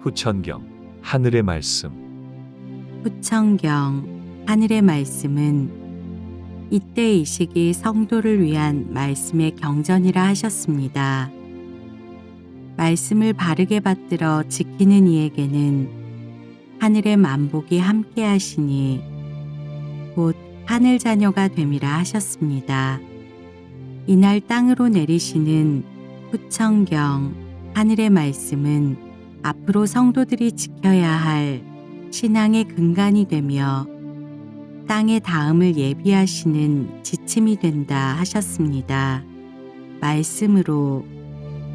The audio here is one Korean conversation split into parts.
후천경 하늘의 말씀. 후천경 하늘의 말씀은 이때 이 시기 성도를 위한 말씀의 경전이라 하셨습니다. 말씀을 바르게 받들어 지키는 이에게는 하늘의 만복이 함께 하시니 곧 하늘 자녀가 됨이라 하셨습니다. 이날 땅으로 내리시는 후천경 하늘의 말씀은 앞으로 성도들이 지켜야 할 신앙의 근간이 되며 땅의 다음을 예비하시는 지침이 된다 하셨습니다. 말씀으로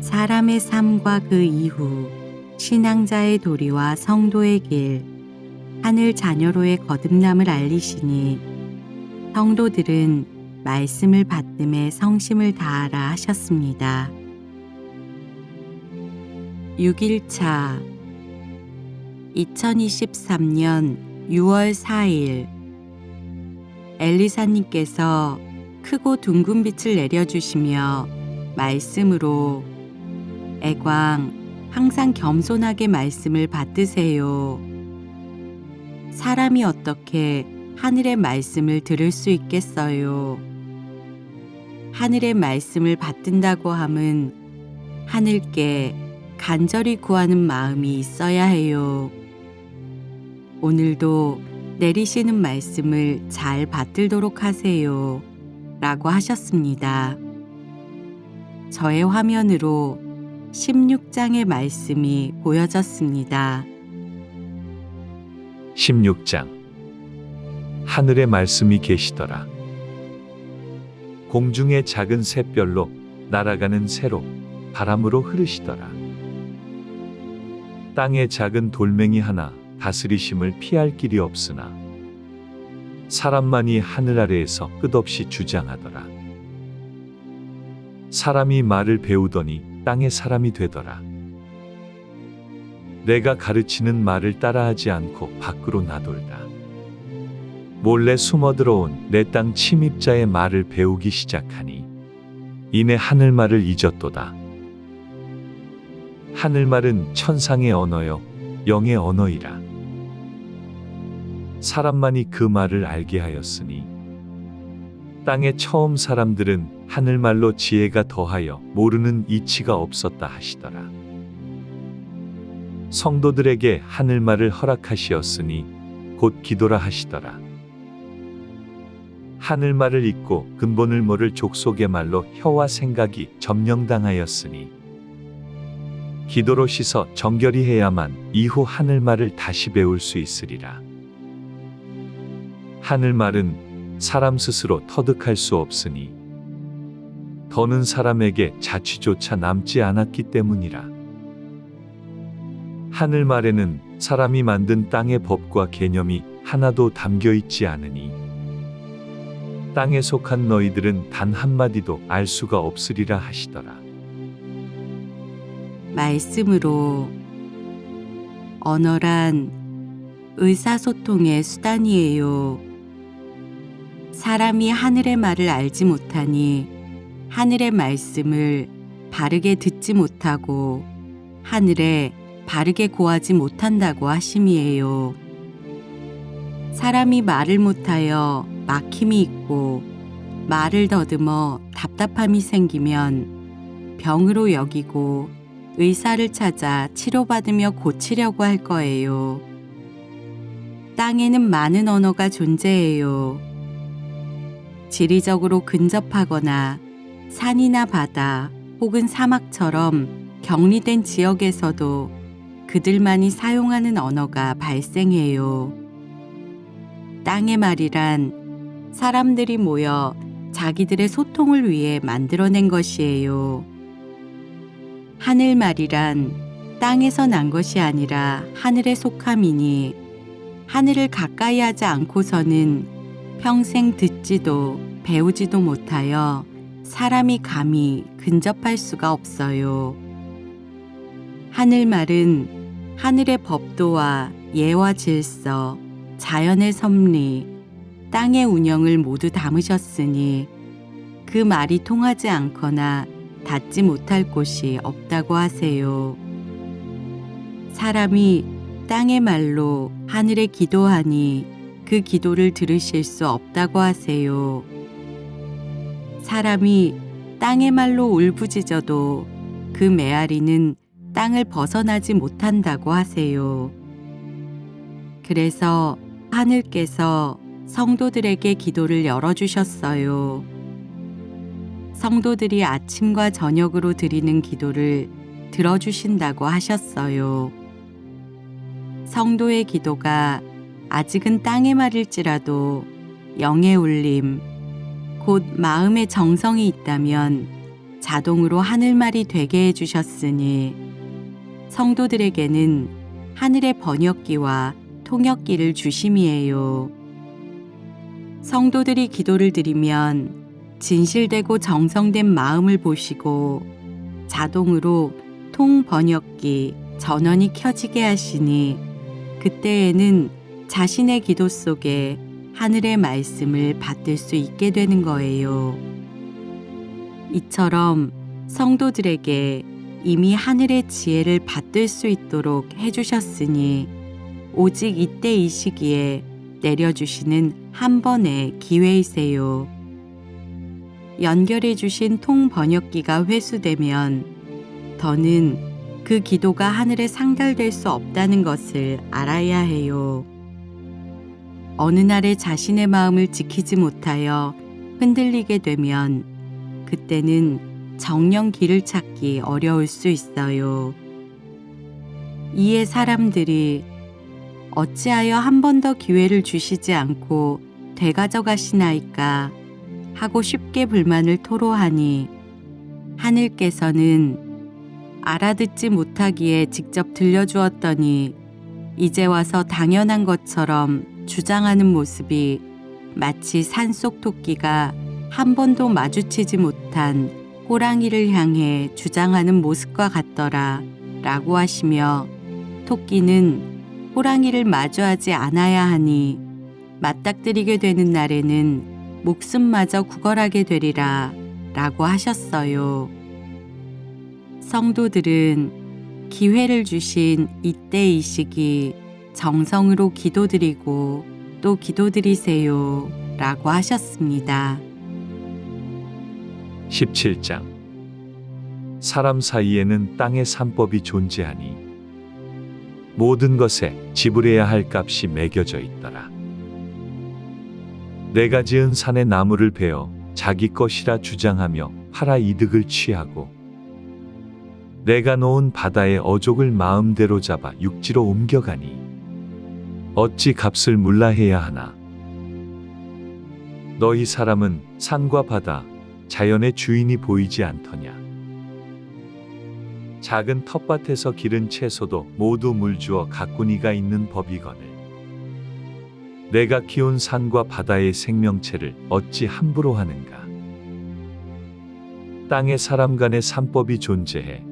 사람의 삶과 그 이후 신앙자의 도리와 성도의 길, 하늘 자녀로의 거듭남을 알리시니 성도들은 말씀을 받음에 성심을 다하라 하셨습니다. 6일차 2023년 6월 4일 엘리사님께서 크고 둥근 빛을 내려주시며 말씀으로 애광 항상 겸손하게 말씀을 받드세요. 사람이 어떻게 하늘의 말씀을 들을 수 있겠어요? 하늘의 말씀을 받든다고 함은 하늘께 간절히 구하는 마음이 있어야 해요. 오늘도 내리시는 말씀을 잘 받들도록 하세요. 라고 하셨습니다. 저의 화면으로 16장의 말씀이 보여졌습니다. 16장 하늘의 말씀이 계시더라. 공중의 작은 샛별로 날아가는 새로 바람으로 흐르시더라. 땅의 작은 돌멩이 하나 다스리심을 피할 길이 없으나 사람만이 하늘 아래에서 끝없이 주장하더라. 사람이 말을 배우더니 땅의 사람이 되더라. 내가 가르치는 말을 따라하지 않고 밖으로 나돌다. 몰래 숨어들어온 내 땅 침입자의 말을 배우기 시작하니 이내 하늘말을 잊었도다. 하늘말은 천상의 언어요 영의 언어이라. 사람만이 그 말을 알게 하였으니 땅의 처음 사람들은 하늘말로 지혜가 더하여 모르는 이치가 없었다 하시더라. 성도들에게 하늘말을 허락하시었으니 곧 기도라 하시더라. 하늘말을 잊고 근본을 모를 족속의 말로 혀와 생각이 점령당하였으니 기도로 씻어 정결히 해야만 이후 하늘말을 다시 배울 수 있으리라. 하늘말은 사람 스스로 터득할 수 없으니 더는 사람에게 자취조차 남지 않았기 때문이라. 하늘말에는 사람이 만든 땅의 법과 개념이 하나도 담겨 있지 않으니 땅에 속한 너희들은 단 한마디도 알 수가 없으리라 하시더라. 말씀으로 언어란 의사소통의 수단이에요. 사람이 하늘의 말을 알지 못하니 하늘의 말씀을 바르게 듣지 못하고 하늘에 바르게 고하지 못한다고 하심이에요. 사람이 말을 못하여 막힘이 있고 말을 더듬어 답답함이 생기면 병으로 여기고 의사를 찾아 치료받으며 고치려고 할 거예요. 땅에는 많은 언어가 존재해요. 지리적으로 근접하거나 산이나 바다 혹은 사막처럼 격리된 지역에서도 그들만이 사용하는 언어가 발생해요. 땅의 말이란 사람들이 모여 자기들의 소통을 위해 만들어낸 것이에요. 하늘 말이란 땅에서 난 것이 아니라 하늘에 속함이니 하늘을 가까이 하지 않고서는 평생 듣지도 배우지도 못하여 사람이 감히 근접할 수가 없어요. 하늘 말은 하늘의 법도와 예와 질서, 자연의 섭리, 땅의 운영을 모두 담으셨으니 그 말이 통하지 않거나 닿지 못할 곳이 없다고 하세요. 사람이 땅의 말로 하늘에 기도하니 그 기도를 들으실 수 없다고 하세요. 사람이 땅의 말로 울부짖어도 그 메아리는 땅을 벗어나지 못한다고 하세요. 그래서 하늘께서 성도들에게 기도를 열어주셨어요. 성도들이 아침과 저녁으로 드리는 기도를 들어주신다고 하셨어요. 성도의 기도가 아직은 땅의 말일지라도 영의 울림, 곧 마음의 정성이 있다면 자동으로 하늘말이 되게 해주셨으니 성도들에게는 하늘의 번역기와 통역기를 주심이에요. 성도들이 기도를 드리면 진실되고 정성된 마음을 보시고 자동으로 통번역기 전원이 켜지게 하시니 그때에는 자신의 기도 속에 하늘의 말씀을 받들 수 있게 되는 거예요. 이처럼 성도들에게 이미 하늘의 지혜를 받들 수 있도록 해주셨으니 오직 이때 이 시기에 내려주시는 한 번의 기회이세요. 연결해 주신 통번역기가 회수되면 더는 그 기도가 하늘에 상달될 수 없다는 것을 알아야 해요. 어느 날에 자신의 마음을 지키지 못하여 흔들리게 되면 그때는 정령 길을 찾기 어려울 수 있어요. 이에 사람들이 어찌하여 한 번 더 기회를 주시지 않고 되가져가시나이까 하고 쉽게 불만을 토로하니 하늘께서는 알아듣지 못하기에 직접 들려주었더니 이제 와서 당연한 것처럼 주장하는 모습이 마치 산속 토끼가 한 번도 마주치지 못한 호랑이를 향해 주장하는 모습과 같더라 라고 하시며 토끼는 호랑이를 마주하지 않아야 하니 맞닥뜨리게 되는 날에는 목숨마저 구걸하게 되리라 라고 하셨어요. 성도들은 기회를 주신 이때 이 시기 정성으로 기도드리고 또 기도드리세요 라고 하셨습니다. 17장 사람 사이에는 땅의 산법이 존재하니 모든 것에 지불해야 할 값이 매겨져 있더라. 내가 지은 산의 나무를 베어 자기 것이라 주장하며 팔아 이득을 취하고 내가 놓은 바다의 어족을 마음대로 잡아 육지로 옮겨가니 어찌 값을 물라해야 하나. 너희 사람은 산과 바다, 자연의 주인이 보이지 않더냐. 작은 텃밭에서 기른 채소도 모두 물주어 가꾸니가 있는 법이거늘 내가 키운 산과 바다의 생명체를 어찌 함부로 하는가. 땅의 사람 간의 산법이 존재해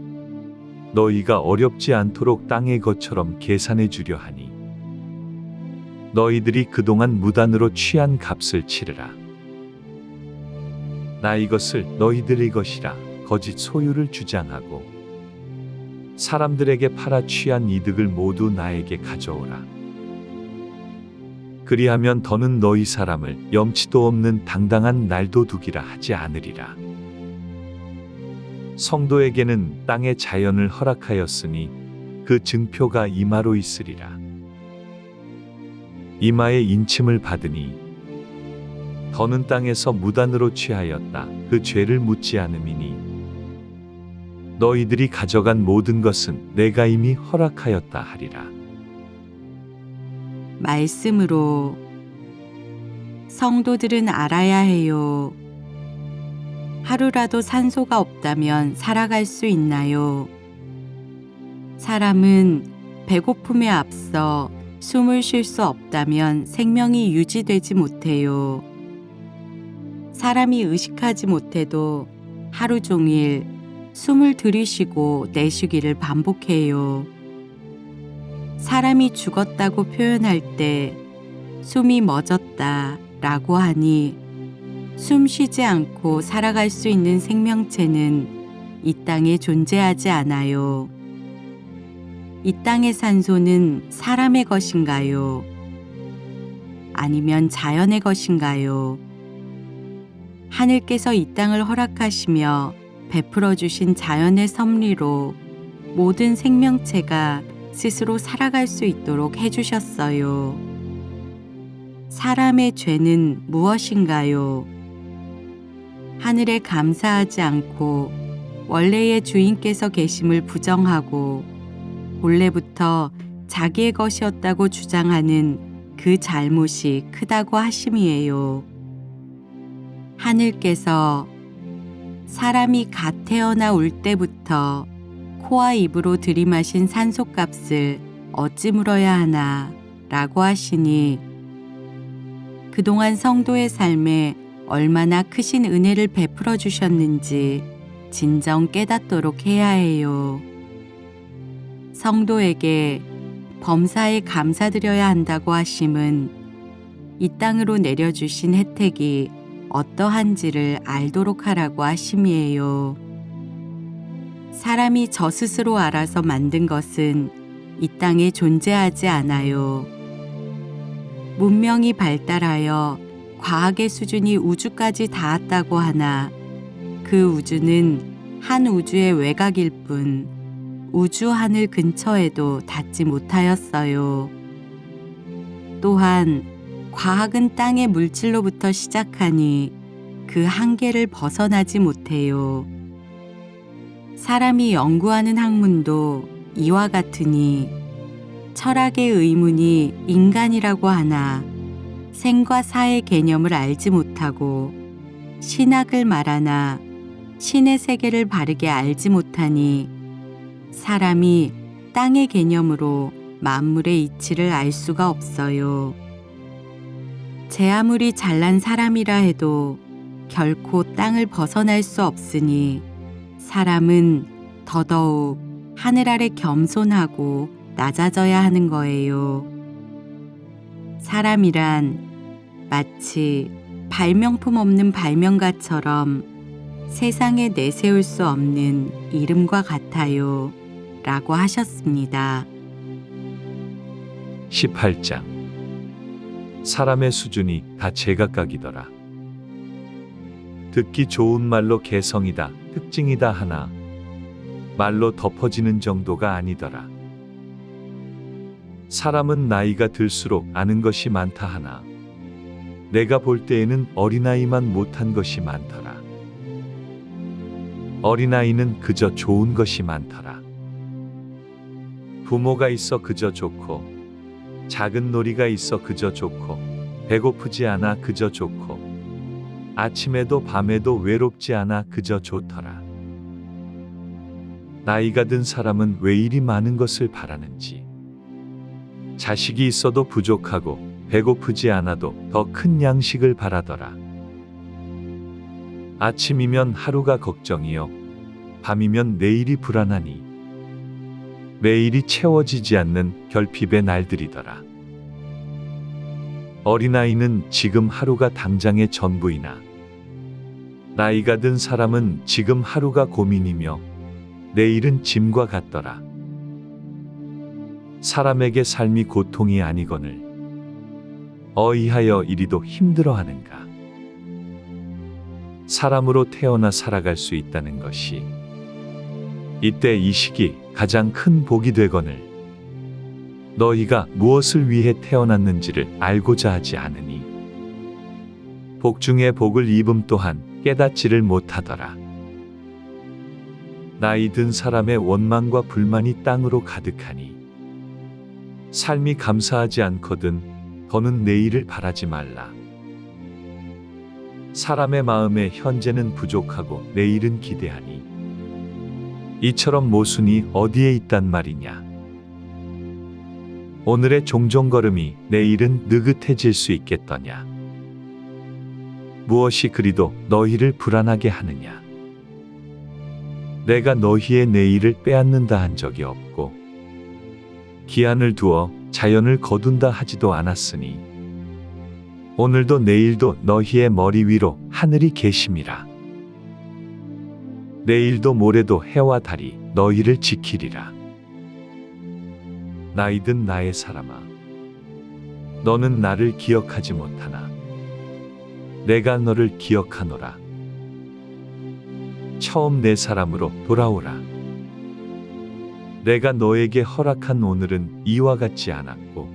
너희가 어렵지 않도록 땅의 것처럼 계산해 주려 하니 너희들이 그동안 무단으로 취한 값을 치르라. 나 이것을 너희들의 것이라 거짓 소유를 주장하고 사람들에게 팔아 취한 이득을 모두 나에게 가져오라. 그리하면 더는 너희 사람을 염치도 없는 당당한 날도둑이라 하지 않으리라. 성도에게는 땅의 자연을 허락하였으니 그 증표가 이마로 있으리라. 이마에 인침을 받으니 더는 땅에서 무단으로 취하였다. 그 죄를 묻지 않음이니 너희들이 가져간 모든 것은 내가 이미 허락하였다 하리라. 말씀으로 성도들은 알아야 해요. 하루라도 산소가 없다면 살아갈 수 있나요? 사람은 배고픔에 앞서 숨을 쉴 수 없다면 생명이 유지되지 못해요. 사람이 의식하지 못해도 하루 종일 숨을 들이쉬고 내쉬기를 반복해요. 사람이 죽었다고 표현할 때 숨이 멎었다 라고 하니 숨 쉬지 않고 살아갈 수 있는 생명체는 이 땅에 존재하지 않아요. 이 땅의 산소는 사람의 것인가요? 아니면 자연의 것인가요? 하늘께서 이 땅을 허락하시며 베풀어 주신 자연의 섭리로 모든 생명체가 스스로 살아갈 수 있도록 해주셨어요. 사람의 죄는 무엇인가요? 하늘에 감사하지 않고 원래의 주인께서 계심을 부정하고 본래부터 자기의 것이었다고 주장하는 그 잘못이 크다고 하심이에요. 하늘께서 사람이 갓 태어나 올 때부터 코와 입으로 들이마신 산소값을 어찌 물어야 하나 라고 하시니 그동안 성도의 삶에 얼마나 크신 은혜를 베풀어 주셨는지 진정 깨닫도록 해야 해요. 성도에게 범사에 감사드려야 한다고 하심은 이 땅으로 내려주신 혜택이 어떠한지를 알도록 하라고 하심이에요. 사람이 저 스스로 알아서 만든 것은 이 땅에 존재하지 않아요. 문명이 발달하여 과학의 수준이 우주까지 닿았다고 하나 그 우주는 한 우주의 외곽일 뿐 우주 하늘 근처에도 닿지 못하였어요. 또한 과학은 땅의 물질로부터 시작하니 그 한계를 벗어나지 못해요. 사람이 연구하는 학문도 이와 같으니 철학의 의문이 인간이라고 하나 생과 사의 개념을 알지 못하고 신학을 말하나 신의 세계를 바르게 알지 못하니 사람이 땅의 개념으로 만물의 이치를 알 수가 없어요. 제 아무리 잘난 사람이라 해도 결코 땅을 벗어날 수 없으니 사람은 더더욱 하늘 아래 겸손하고 낮아져야 하는 거예요. 사람이란 마치 발명품 없는 발명가처럼 세상에 내세울 수 없는 이름과 같아요. 라고 하셨습니다. 18장 사람의 수준이 다 제각각이더라. 듣기 좋은 말로 개성이다, 특징이다 하나 말로 덮어지는 정도가 아니더라. 사람은 나이가 들수록 아는 것이 많다 하나 내가 볼 때에는 어린아이만 못한 것이 많더라. 어린아이는 그저 좋은 것이 많더라. 부모가 있어 그저 좋고 작은 놀이가 있어 그저 좋고 배고프지 않아 그저 좋고 아침에도 밤에도 외롭지 않아 그저 좋더라. 나이가 든 사람은 왜 이리 많은 것을 바라는지 자식이 있어도 부족하고 배고프지 않아도 더 큰 양식을 바라더라. 아침이면 하루가 걱정이요 밤이면 내일이 불안하니 매일이 채워지지 않는 결핍의 날들이더라. 어린아이는 지금 하루가 당장의 전부이나 나이가 든 사람은 지금 하루가 고민이며 내일은 짐과 같더라. 사람에게 삶이 고통이 아니거늘 어이하여 이리도 힘들어하는가. 사람으로 태어나 살아갈 수 있다는 것이 이때 이 시기 가장 큰 복이 되거늘 너희가 무엇을 위해 태어났는지를 알고자 하지 않으니 복 중에 복을 입음 또한 깨닫지를 못하더라. 나이 든 사람의 원망과 불만이 땅으로 가득하니 삶이 감사하지 않거든 더는 내일을 바라지 말라. 사람의 마음에 현재는 부족하고 내일은 기대하니 이처럼 모순이 어디에 있단 말이냐. 오늘의 종종걸음이 내일은 느긋해질 수 있겠더냐. 무엇이 그리도 너희를 불안하게 하느냐. 내가 너희의 내일을 빼앗는다 한 적이 없고 기한을 두어 자연을 거둔다 하지도 않았으니 오늘도 내일도 너희의 머리 위로 하늘이 계심이라. 내일도 모레도 해와 달이 너희를 지키리라. 나이든 나의 사람아, 너는 나를 기억하지 못하나 내가 너를 기억하노라. 처음 내 사람으로 돌아오라. 내가 너에게 허락한 오늘은 이와 같지 않았고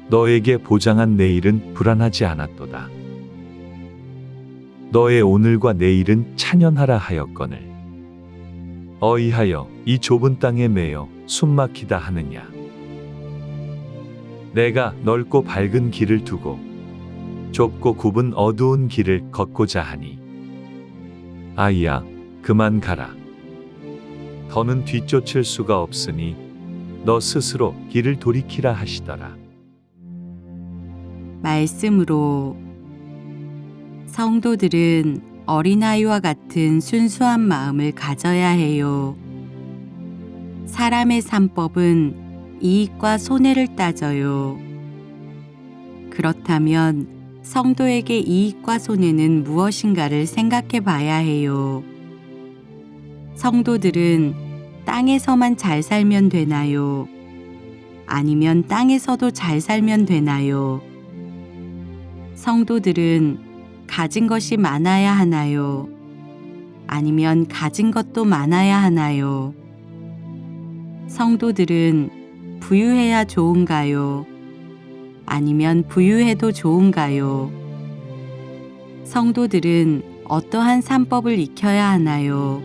너에게 보장한 내일은 불안하지 않았도다. 너의 오늘과 내일은 찬연하라 하였거늘 어이하여 이 좁은 땅에 매여 숨막히다 하느냐. 내가 넓고 밝은 길을 두고 좁고 굽은 어두운 길을 걷고자 하니 아이야 그만 가라. 더는 뒤쫓을 수가 없으니 너 스스로 길을 돌이키라 하시더라. 말씀으로 성도들은 어린아이와 같은 순수한 마음을 가져야 해요. 사람의 산법은 이익과 손해를 따져요. 그렇다면 성도에게 이익과 손해는 무엇인가를 생각해 봐야 해요. 성도들은 땅에서만 잘 살면 되나요? 아니면 땅에서도 잘 살면 되나요? 성도들은 가진 것이 많아야 하나요? 아니면 가진 것도 많아야 하나요? 성도들은 부유해야 좋은가요? 아니면 부유해도 좋은가요? 성도들은 어떠한 산법을 익혀야 하나요?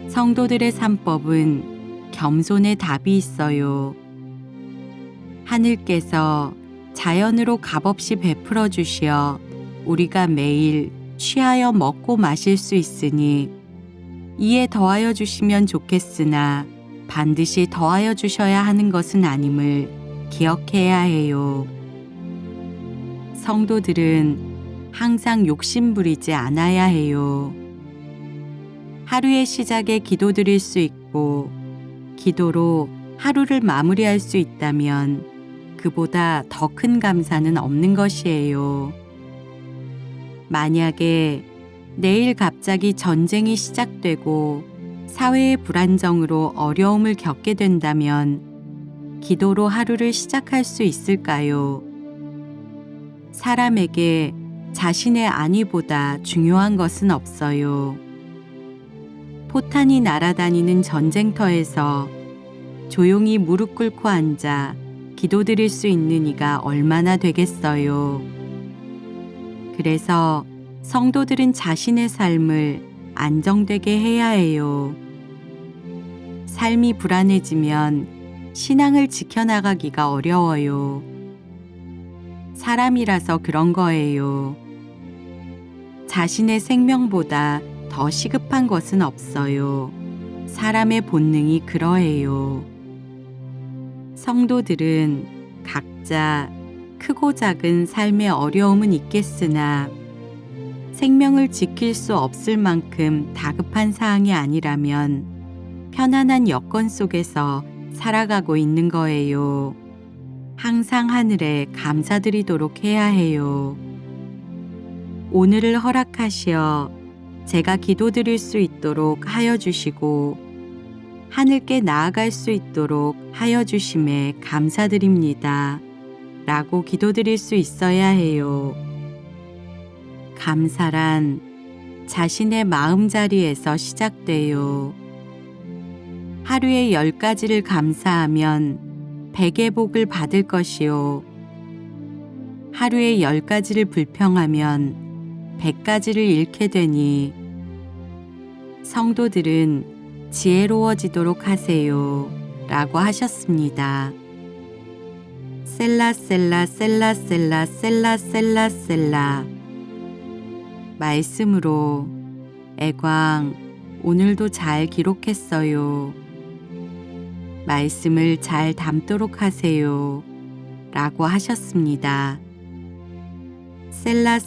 성도들의 산법은 겸손의 답이 있어요. 하늘께서 자연으로 값없이 베풀어 주시어 우리가 매일 취하여 먹고 마실 수 있으니 이에 더하여 주시면 좋겠으나 반드시 더하여 주셔야 하는 것은 아님을 기억해야 해요. 성도들은 항상 욕심 부리지 않아야 해요. 하루의 시작에 기도드릴 수 있고 기도로 하루를 마무리할 수 있다면 그보다 더 큰 감사는 없는 것이에요. 만약에 내일 갑자기 전쟁이 시작되고 사회의 불안정으로 어려움을 겪게 된다면 기도로 하루를 시작할 수 있을까요? 사람에게 자신의 안위보다 중요한 것은 없어요. 포탄이 날아다니는 전쟁터에서 조용히 무릎 꿇고 앉아 기도드릴 수 있는 이가 얼마나 되겠어요. 그래서 성도들은 자신의 삶을 안정되게 해야 해요. 삶이 불안해지면 신앙을 지켜나가기가 어려워요. 사람이라서 그런 거예요. 자신의 생명보다 더 시급한 것은 없어요. 사람의 본능이 그러해요. 성도들은 각자 크고 작은 삶의 어려움은 있겠으나 생명을 지킬 수 없을 만큼 다급한 사항이 아니라면 편안한 여건 속에서 살아가고 있는 거예요. 항상 하늘에 감사드리도록 해야 해요. 오늘을 허락하시어 제가 기도드릴 수 있도록 하여 주시고 하늘께 나아갈 수 있도록 하여 주심에 감사드립니다. 라고 기도드릴 수 있어야 해요. 감사란 자신의 마음자리에서 시작돼요. 하루에 10가지를 감사하면 100의 복을 받을 것이요. 하루에 10가지를 불평하면 100가지를 잃게 되니 성도들은 지혜로워지도록 하세요. 라고 하셨습니다. 셀라 말씀으로 애광 오늘도 잘 기록했어요. 말씀을 잘 담도록 하세요. 라고 하셨습니다. 셀라